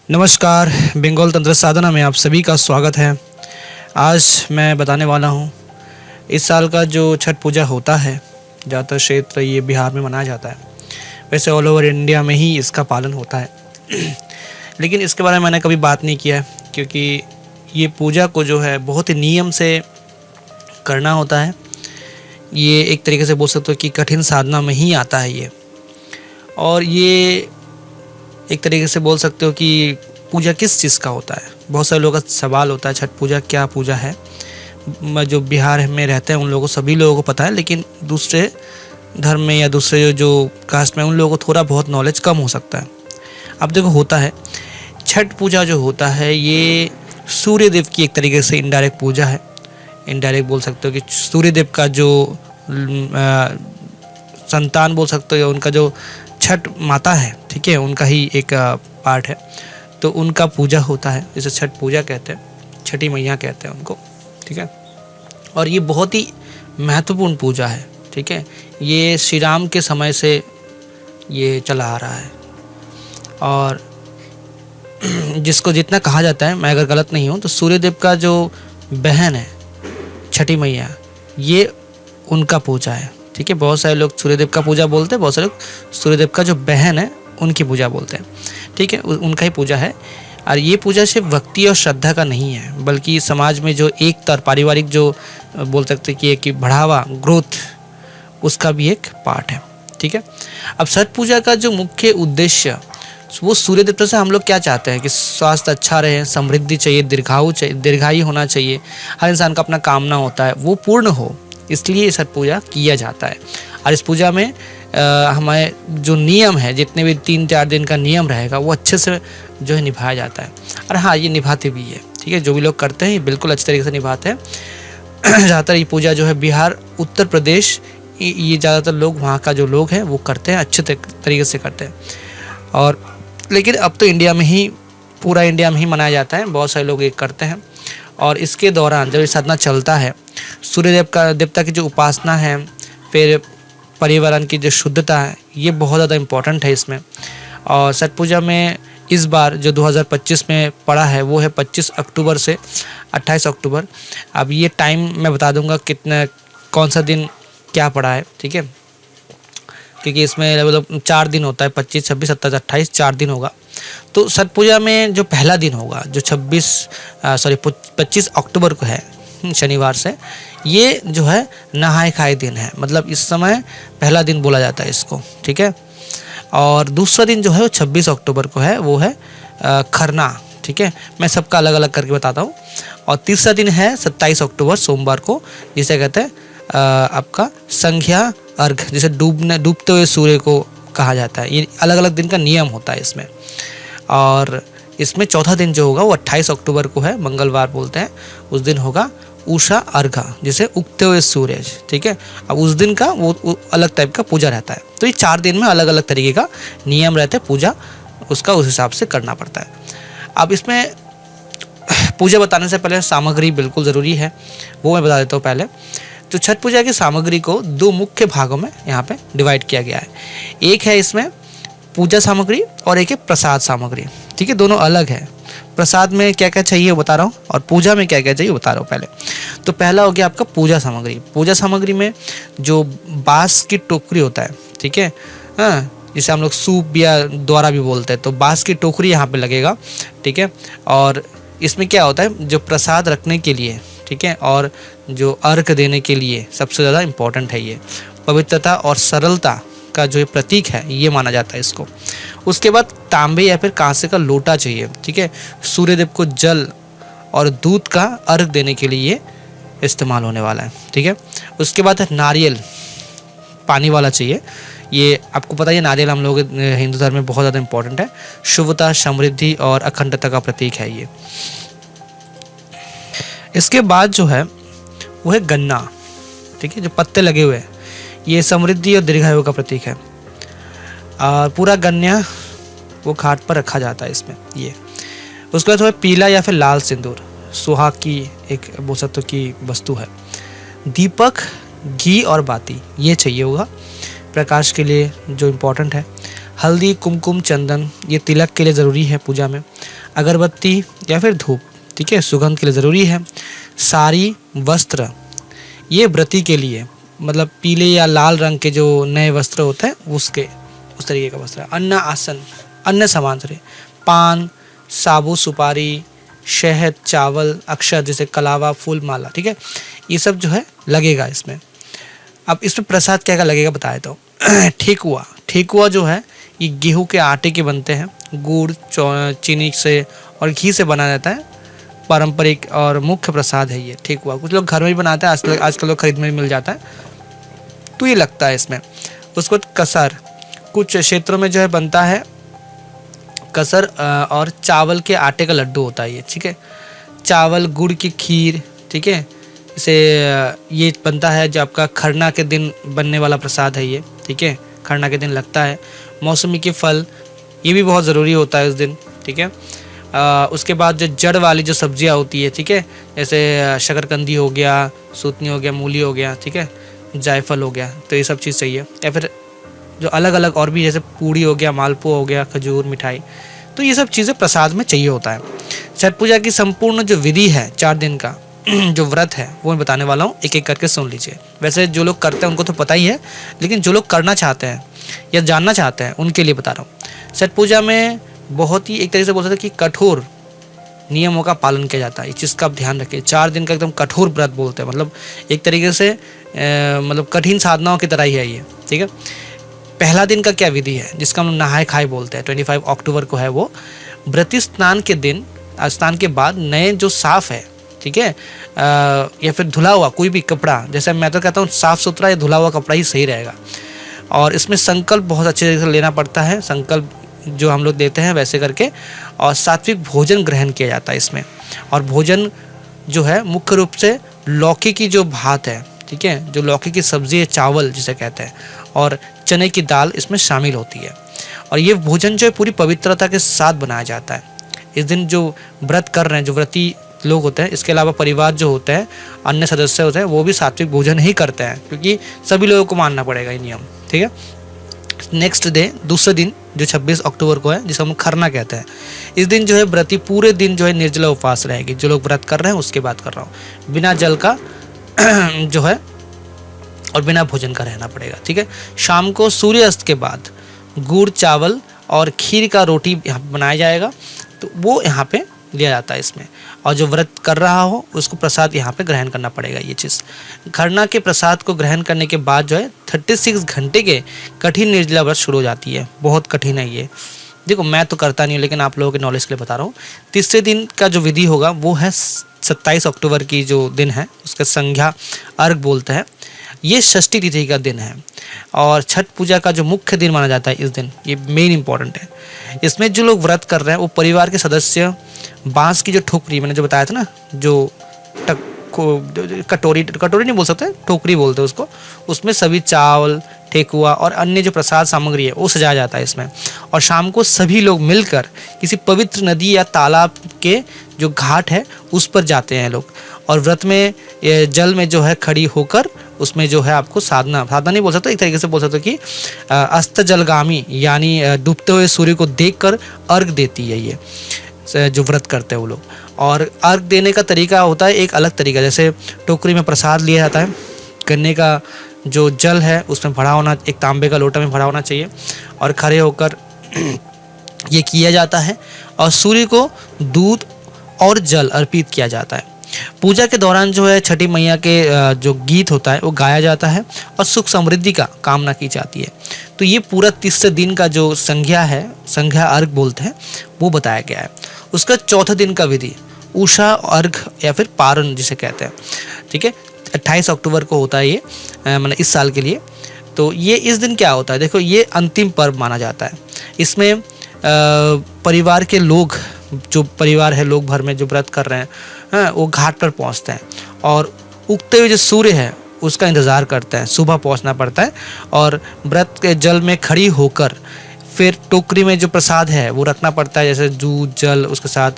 नमस्कार, बंगाल तंत्र साधना में आप सभी का स्वागत है। आज मैं बताने वाला हूँ इस साल का जो छठ पूजा होता है, ज़्यादातर क्षेत्र ये बिहार में मनाया जाता है। वैसे ऑल ओवर इंडिया में ही इसका पालन होता है लेकिन इसके बारे में मैंने कभी बात नहीं किया है, क्योंकि ये पूजा को जो है बहुत ही नियम से करना होता है। ये एक तरीके से बोल सकते हो कि कठिन साधना में ही आता है ये। और ये एक तरीके से बोल सकते हो कि पूजा किस चीज़ का होता है। बहुत सारे लोगों का सवाल होता है, छठ पूजा क्या पूजा है। जो बिहार में रहते हैं उन लोगों को, सभी लोगों को पता है, लेकिन दूसरे धर्म में या दूसरे जो कास्ट में उन लोगों को थोड़ा बहुत नॉलेज कम हो सकता है। अब देखो, होता है छठ पूजा जो होता है ये सूर्य देव की एक तरीके से इनडायरेक्ट पूजा है। इनडायरेक्ट बोल सकते हो कि सूर्य देव का जो संतान बोल सकते हो, या उनका जो छठ माता है, ठीक है, उनका ही एक पार्ट है, तो उनका पूजा होता है। इसे छठ पूजा कहते हैं, छठी मैया कहते हैं उनको, ठीक है। और ये बहुत ही महत्वपूर्ण पूजा है, ठीक है। ये श्री राम के समय से ये चला आ रहा है। और जिसको जितना कहा जाता है, मैं अगर गलत नहीं हूँ तो सूर्यदेव का जो बहन है छठी मैया, ये उनका पूजा है, ठीक है। बहुत सारे लोग सूर्यदेव का पूजा बोलते हैं, बहुत सारे लोग सूर्यदेव का जो बहन है उनकी पूजा बोलते हैं, ठीक है। उनका ही पूजा है। और ये पूजा सिर्फ भक्ति और श्रद्धा का नहीं है, बल्कि समाज में जो एकता और पारिवारिक जो बोल सकते हैं कि बढ़ावा, ग्रोथ, उसका भी एक पार्ट है, ठीक है। अब छठ पूजा का जो मुख्य उद्देश्य, वो सूर्य देवता से हम लोग क्या चाहते हैं कि स्वास्थ्य अच्छा रहे, समृद्धि चाहिए, दीर्घायु होना चाहिए। हर इंसान का अपना कामना होता है, वो पूर्ण हो, इसलिए छठ पूजा किया जाता है। और इस पूजा में हमारे जो नियम है, जितने भी 3-4 दिन का नियम रहेगा, वो अच्छे से जो है निभाया जाता है। और हाँ, ये निभाते भी है, ठीक है। जो भी लोग करते हैं ये बिल्कुल अच्छे तरीके से निभाते हैं। ज़्यादातर ये पूजा जो है बिहार, उत्तर प्रदेश, ये ज़्यादातर लोग, वहाँ का जो लोग हैं वो करते हैं, अच्छे तरीके से करते हैं। और लेकिन अब तो इंडिया में ही, पूरा इंडिया में ही मनाया जाता है, बहुत सारे लोग ये करते हैं। और इसके दौरान जब ये साधना चलता है, सूर्यदेव का देवता की जो उपासना है, फिर पर्यावरण की जो शुद्धता है, ये बहुत ज़्यादा इम्पोर्टेंट है इसमें। और छठ पूजा में इस बार जो 2025 में पड़ा है वो है 25 अक्टूबर से 28 अक्टूबर। अब ये टाइम मैं बता दूंगा कितना, कौन सा दिन क्या पड़ा है, ठीक है, क्योंकि इसमें मतलब 4 दिन होता है, 25, 26, 27, 28, 4 दिन होगा। तो छठ पूजा में जो पहला दिन होगा, जो 25 अक्टूबर को है, शनिवार से, ये जो है नहाय खाए दिन है। मतलब इस समय पहला दिन बोला जाता है इसको, ठीक है। और दूसरा दिन जो है वो 26 अक्टूबर को है, वो है खरना, ठीक है। मैं सबका अलग अलग करके बताता हूँ। और तीसरा दिन है 27 अक्टूबर सोमवार को, जिसे कहते हैं आपका संध्या अर्घ, जिसे डूबते हुए सूर्य को कहा जाता है। ये अलग अलग दिन का नियम होता है इसमें। और इसमें चौथा दिन जो होगा वो 28 अक्टूबर को है, मंगलवार बोलते हैं। उस दिन होगा उषा अर्घा, जिसे उगते हुए सूरज, ठीक है। अब उस दिन का वो अलग टाइप का पूजा रहता है। तो ये 4 दिन में अलग अलग तरीके का नियम रहते हैं, पूजा उसका उस हिसाब से करना पड़ता है। अब इसमें पूजा बताने से पहले सामग्री बिल्कुल ज़रूरी है, वो मैं बता देता हूँ पहले। तो छठ पूजा की सामग्री को 2 मुख्य भागों में यहाँ पे डिवाइड किया गया है। एक है इसमें पूजा सामग्री और एक है प्रसाद सामग्री, ठीक है। दोनों अलग है। प्रसाद में क्या क्या चाहिए वो बता रहा हूँ, और पूजा में क्या क्या चाहिए वो बता रहा हूँ पहले। तो पहला हो गया आपका पूजा सामग्री। पूजा सामग्री में जो बांस की टोकरी होता है, ठीक है, हाँ, जिसे हम लोग सूप या द्वारा भी बोलते हैं, तो बांस की टोकरी यहाँ पे लगेगा, ठीक है। और इसमें क्या होता है, जो प्रसाद रखने के लिए, ठीक है, और जो अर्घ देने के लिए सबसे ज़्यादा इम्पोर्टेंट है ये। पवित्रता और सरलता का जो प्रतीक है ये माना जाता है इसको। उसके बाद तांबे या फिर कांसे का लोटा चाहिए, ठीक है। सूर्यदेव को जल और दूध का अर्घ देने के लिए ये इस्तेमाल होने वाला है, ठीक है। उसके बाद नारियल पानी वाला चाहिए। ये आपको पता है, नारियल हम लोग हिंदू धर्म में बहुत ज़्यादा इम्पोर्टेंट है। शुभता, समृद्धि और अखंडता का प्रतीक है ये। इसके बाद जो है वो है गन्ना, ठीक है, जो पत्ते लगे हुए हैं, ये समृद्धि और दीर्घायु का प्रतीक है। और पूरा गन्ना वो घाट पर रखा जाता है इसमें ये। उसके बाद है पीला या फिर लाल सिंदूर, सुहाग की एक बोल सकते हो कि वस्तु है। दीपक, घी और बाती ये चाहिए होगा प्रकाश के लिए जो इम्पोर्टेंट है। हल्दी, कुमकुम, चंदन ये तिलक के लिए ज़रूरी है पूजा में। अगरबत्ती या फिर धूप, ठीक है, सुगंध के लिए ज़रूरी है। साड़ी, वस्त्र, ये व्रती के लिए, मतलब पीले या लाल रंग के जो नए वस्त्र होते हैं उसके, उस तरीके का वस्त्र है। अन्न, आसन, अन्य सामान से, पान, साबु, सुपारी, शहद, चावल, अक्षत जैसे कलावा, फूल, माला, ठीक है, ये सब जो है लगेगा इसमें। अब इसमें प्रसाद क्या क्या लगेगा बताए तो ठेकुआ, ठेकुआ जो है ये गेहूं के आटे के बनते हैं, गुड़, चीनी से और घी से बना जाता है। पारंपरिक और मुख्य प्रसाद है ये ठेकुआ। कुछ लोग घर में भी बनाते हैं, आजकल लोग खरीद में भी मिल जाता है, तो ये लगता है इसमें। उसको कसर, कुछ क्षेत्रों में जो है बनता है कसर और चावल के आटे का लड्डू होता है ये, ठीक है। चावल गुड़ की खीर, ठीक है, इसे ये बनता है जो आपका खरना के दिन बनने वाला प्रसाद है ये, ठीक है, खरना के दिन लगता है। मौसमी के फल, ये भी बहुत ज़रूरी होता है उस दिन, ठीक है। उसके बाद जो जड़ वाली जो सब्जियां होती है, ठीक है, जैसे शकरकंदी हो गया, सूतनी हो गया, मूली हो गया, ठीक है, जायफल हो गया, तो ये सब चीज़ चाहिए। या फिर जो अलग अलग और भी जैसे पूड़ी हो गया, मालपुआ हो गया, खजूर, मिठाई, तो ये सब चीज़ें प्रसाद में चाहिए होता है। छठ पूजा की संपूर्ण जो विधि है 4 दिन का जो व्रत है वो मैं बताने वाला हूँ, एक एक करके सुन लीजिए। वैसे जो लोग करते हैं उनको तो पता ही है, लेकिन जो लोग करना चाहते हैं या जानना चाहते हैं उनके लिए बता रहा हूँ। छठ पूजा में बहुत ही एक तरीके से बोल सकते हैं कि कठोर नियमों का पालन किया जाता है। इस चीज़ का आप ध्यान रखिए। 4 दिन का एकदम कठोर व्रत बोलते हैं, मतलब एक तरीके से मतलब कठिन साधनाओं की तरह ही है ये, ठीक है। पहला दिन का क्या विधि है, जिसका हम नहाए खाए बोलते हैं, 25 अक्टूबर को है वो। व्रती स्नान के दिन, स्नान के बाद नए जो साफ है, ठीक है, या फिर धुला हुआ कोई भी कपड़ा, जैसे मैं तो कहता हूँ साफ़ सुथरा या धुला हुआ कपड़ा ही सही रहेगा। और इसमें संकल्प बहुत अच्छे तरीके से लेना पड़ता है, संकल्प जो हम लोग देते हैं वैसे करके। और सात्विक भोजन ग्रहण किया जाता है इसमें। और भोजन जो है मुख्य रूप से लौकी की जो भात है, ठीक है, जो लौकी की सब्ज़ी है, चावल जिसे कहते हैं, और चने की दाल इसमें शामिल होती है। और ये भोजन जो है पूरी पवित्रता के साथ बनाया जाता है। इस दिन जो व्रत कर रहे हैं, जो व्रती लोग होते हैं, इसके अलावा परिवार जो होते हैं, अन्य सदस्य होते हैं, वो भी सात्विक भोजन ही करते हैं, क्योंकि सभी लोगों को मानना पड़ेगा ये नियम, ठीक है। नेक्स्ट डे, दूसरे दिन जो 26 अक्टूबर को है, जिसे हम खरना कहते हैं, इस दिन जो है व्रती पूरे दिन जो है निर्जला उपवास रहेगी। जो लोग व्रत कर रहे हैं उसकी बात कर रहा हूँ। बिना जल का जो है और बिना भोजन का रहना पड़ेगा, ठीक है। शाम को सूर्यास्त के बाद गुड़, चावल और खीर का रोटी यहाँ बनाया जाएगा, तो वो यहाँ पे लिया जाता है इसमें। और जो व्रत कर रहा हो उसको प्रसाद यहाँ पे ग्रहण करना पड़ेगा ये चीज़। खरना के प्रसाद को ग्रहण करने के बाद जो है 36 घंटे के कठिन निर्जला व्रत शुरू हो जाती है। बहुत कठिन है ये। देखो मैं तो करता नहीं हूँ, लेकिन आप लोगों के नॉलेज के लिए बता रहा हूँ। तीसरे दिन का जो विधि होगा वो है 27 अक्टूबर की जो दिन है, उसका संध्या अर्घ बोलते हैं। ये षष्ठी तिथि का दिन है और छठ पूजा का जो मुख्य दिन माना जाता है इस दिन, ये मेन इंपॉर्टेंट है। इसमें जो लोग व्रत कर रहे हैं वो परिवार के सदस्य बांस की जो ठोकरी, मैंने जो बताया था ना, जो कटोरी नहीं बोल सकते, ठोकरी बोलते हैं उसको, उसमें सभी चावल, ठेकुआ और अन्य जो प्रसाद सामग्री है वो सजाया जाता है इसमें। और शाम को सभी लोग मिलकर किसी पवित्र नदी या तालाब के जो घाट है उस पर जाते हैं लोग, और व्रत में जल में जो है खड़ी होकर उसमें जो है आपको साधना नहीं बोल सकते, एक तरीके से बोल सकते कि अस्त जलगामी, यानी डूबते हुए सूर्य को देखकर अर्घ देती है ये जो व्रत करते हैं वो लोग। और अर्घ देने का तरीका होता है एक अलग तरीका, जैसे टोकरी में प्रसाद लिया जाता है, गन्ने का जो जल है उसमें भरा होना, एक तांबे का लोटा में भरा होना चाहिए, और खड़े होकर ये किया जाता है। और सूर्य को दूध और जल अर्पित किया जाता है। पूजा के दौरान जो है छठी मैया के जो गीत होता है वो गाया जाता है और सुख समृद्धि का कामना की जाती है। तो ये पूरा तीसरे दिन का जो संध्या है, संध्या अर्घ बोलते हैं, वो बताया गया है। उसका चौथे दिन का विधि उषा अर्घ या फिर पारण जिसे कहते हैं, ठीक है, 28 अक्टूबर को होता है ये, मतलब इस साल के लिए। तो ये इस दिन क्या होता है, देखो ये अंतिम पर्व माना जाता है। इसमें परिवार के लोग, जो परिवार है लोग भर में जो व्रत कर रहे हैं, वो घाट पर पहुंचते हैं और उगते हुए जो सूर्य है उसका इंतज़ार करते हैं। सुबह पहुंचना पड़ता है और व्रत के जल में खड़ी होकर फिर टोकरी में जो प्रसाद है वो रखना पड़ता है, जैसे दूध, जल, उसके साथ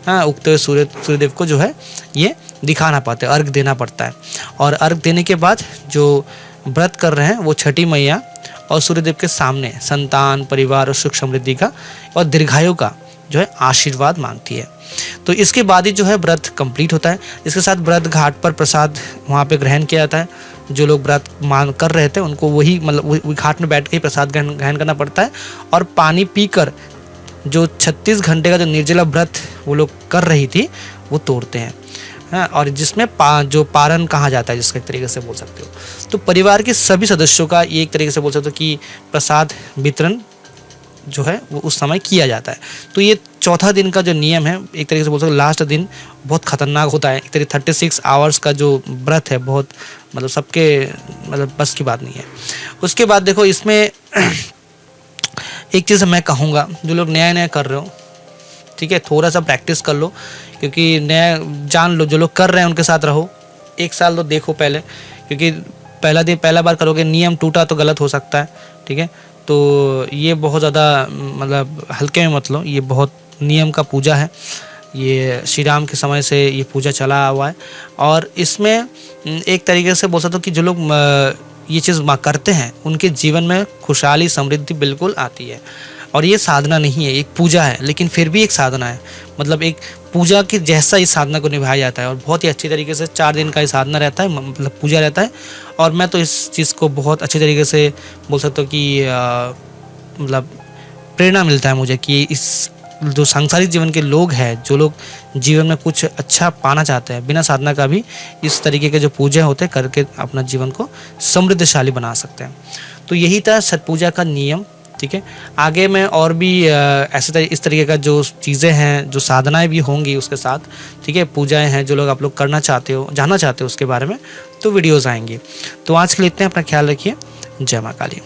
उगते हुए सूर्यदेव को जो है ये दिखाना पड़ता है, अर्घ देना पड़ता है। और अर्घ देने के बाद जो व्रत कर रहे हैं वो छठी मैया और सूर्यदेव के सामने संतान, परिवार और सुख समृद्धि का और दीर्घायु का जो है आशीर्वाद मांगती है। तो इसके बाद ही जो है व्रत कंप्लीट होता है। इसके साथ व्रत घाट पर प्रसाद वहाँ पे ग्रहण किया जाता है। जो लोग व्रत मान कर रहे थे उनको वही मतलब वही घाट में बैठ के ही प्रसाद ग्रहण करना पड़ता है। और पानी पीकर जो 36 घंटे का जो निर्जला व्रत वो लोग कर रही थी वो तोड़ते हैं। हाँ, और जिसमें जो पारण कहा जाता है, जिसका एक तरीके से बोल सकते हो। तो परिवार के सभी सदस्यों का ये एक तरीके से बोल सकते हो कि प्रसाद वितरण जो है वो उस समय किया जाता है। तो ये चौथा दिन का जो नियम है, एक तरीके से बोल सकते हो लास्ट दिन बहुत खतरनाक होता है। एक तरीके 36 आवर्स का जो व्रत है बहुत मतलब सबके मतलब बस की बात नहीं है। उसके बाद देखो इसमें एक चीज़ मैं कहूँगा, जो लोग नया नया कर रहे हो, ठीक है, थोड़ा सा प्रैक्टिस कर लो, क्योंकि नया जान लो। जो लोग कर रहे हैं उनके साथ रहो, 1 साल तो देखो पहले, क्योंकि पहला बार करोगे, नियम टूटा तो गलत हो सकता है, ठीक है। तो ये बहुत ज़्यादा मतलब हल्के में मत लो, ये बहुत नियम का पूजा है। ये श्री राम के समय से ये पूजा चला हुआ है। और इसमें एक तरीके से बोल सकते हो कि जो लोग ये चीज़ करते हैं उनके जीवन में खुशहाली समृद्धि बिल्कुल आती है। और ये साधना नहीं है, एक पूजा है, लेकिन फिर भी एक साधना है। मतलब एक पूजा के जैसा इस साधना को निभाया जाता है और बहुत ही अच्छी तरीके से 4 दिन का ये साधना रहता है, मतलब पूजा रहता है। और मैं तो इस चीज़ को बहुत अच्छी तरीके से बोल सकता हूँ कि मतलब प्रेरणा मिलता है मुझे कि इस जो सांसारिक जीवन के लोग हैं, जो लोग जीवन में कुछ अच्छा पाना चाहते हैं, बिना साधना का भी इस तरीके के जो पूजा होते हैं करके अपना जीवन को समृद्धशाली बना सकते हैं। तो यही था छठ पूजा का नियम, ठीक है। आगे मैं और भी ऐसे इस तरीके का जो चीज़ें हैं, जो साधनाएं भी होंगी उसके साथ, ठीक है, पूजाएं हैं जो लोग आप लोग करना चाहते हो, जानना चाहते हो उसके बारे में, तो वीडियोज़ आएंगी। तो आज के लिए इतने, अपना ख्याल रखिए। जय माँ काली।